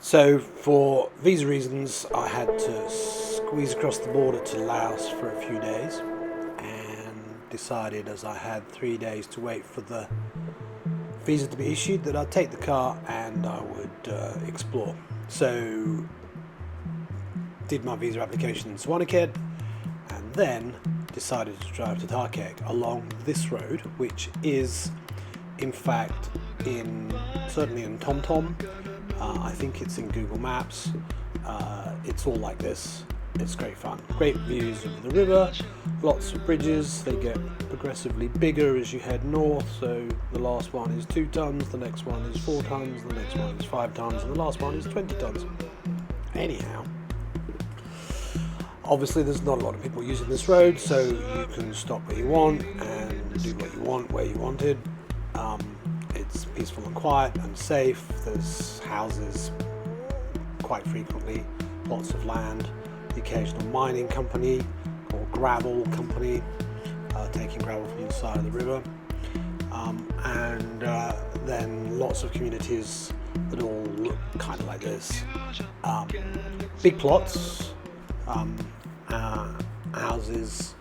So for visa reasons, I had to squeeze across the border to Laos for a few days, and decided, as I had 3 days to wait for the visa to be issued, that I'd take the car and I would explore. So did my visa application in Savannakhet, and then decided to drive to Thakhek along this road, which is in fact certainly in TomTom. I think it's in Google Maps. It's all like this. It's great fun. Great views of the river, lots of bridges. They get progressively bigger as you head north. So the last one is 2 tons, the next one is 4 tons, the next one is 5 tons, and the last one is 20 tons. Anyhow, obviously there's not a lot of people using this road, so you can stop where you want and do what you want where you wanted. It's peaceful and quiet and safe. There's houses quite frequently, lots of land, the occasional mining company or gravel company taking gravel from the side of the river, and then lots of communities that all look kind of like this. Big plots, houses,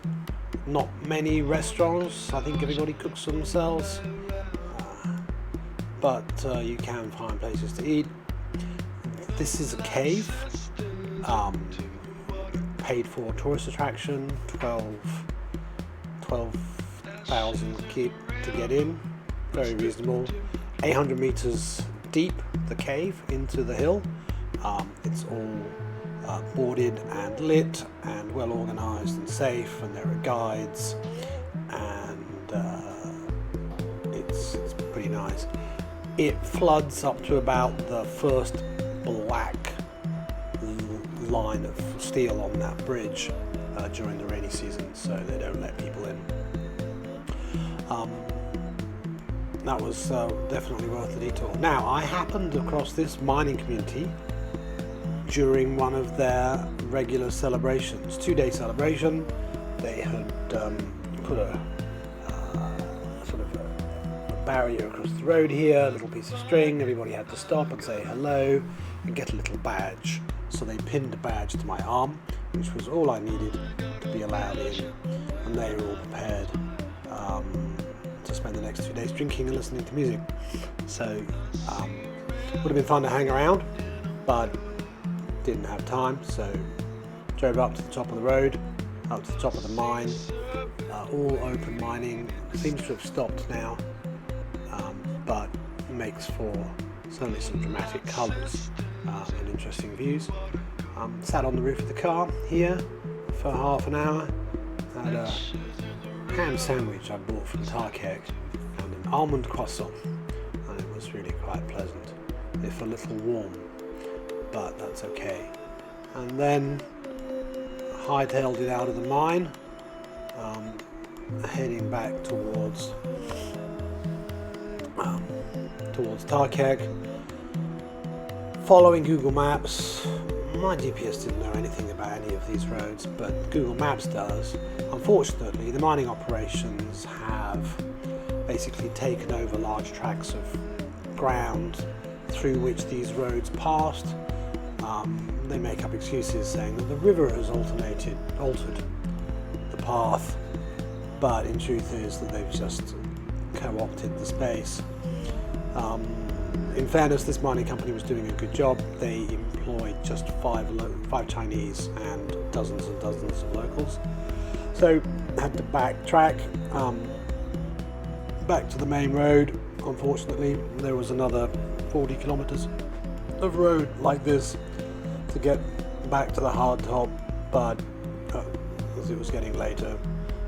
not many restaurants. I think everybody cooks for themselves, but you can find places to eat. This is a cave, paid for tourist attraction, 12,000 kip to get in, very reasonable. 800 meters deep, the cave into the hill. It's all boarded and lit and well organized and safe, and there are guides, and it's pretty nice. It floods up to about the first black line of steel on that bridge during the rainy season, so they don't let people in. That was definitely worth the detour. Now, I happened across this mining community during one of their regular celebrations, 2-day celebration. They had put a barrier across the road here, a little piece of string. Everybody had to stop and say hello and get a little badge. So they pinned a badge to my arm, which was all I needed to be allowed in, and they were all prepared to spend the next 2 days drinking and listening to music. So would have been fun to hang around, but didn't have time, so drove up to the top of the road, up to the top of the mine. All open mining, seems to have stopped now, but makes for certainly some dramatic colours and interesting views. Sat on the roof of the car here for half an hour, had a ham sandwich I bought from Thakhek and an almond croissant, and it was really quite pleasant, if a little warm, but that's okay. And then hightailed it out of the mine, heading back towards Thakhek, following Google Maps. My GPS didn't know anything about any of these roads, but Google Maps does. Unfortunately, the mining operations have basically taken over large tracts of ground through which these roads passed. They make up excuses saying that the river has altered the path, but in truth is that they've just co-opted the space. In fairness, this mining company was doing a good job. They employed just five Chinese and dozens of locals. So had to backtrack back to the main road. Unfortunately, there was another 40 kilometers of road like this to get back to the hard top, but as it was getting later,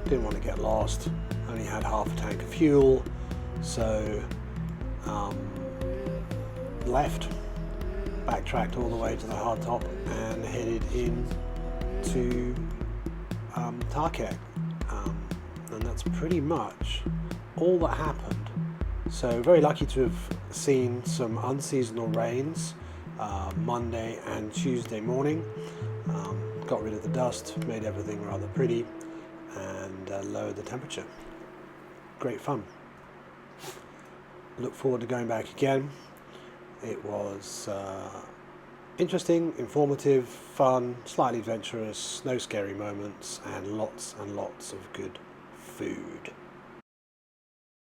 didn't want to get lost. Only had half a tank of fuel, so backtracked all the way to the hard top and headed in to Thakhek, and that's pretty much all that happened. So very lucky to have seen some unseasonal rains Monday and Tuesday morning. Got rid of the dust, made everything rather pretty, and lowered the temperature. Great fun. Look forward to going back again. It was Interesting, informative, fun, slightly adventurous, no scary moments, and lots of good food.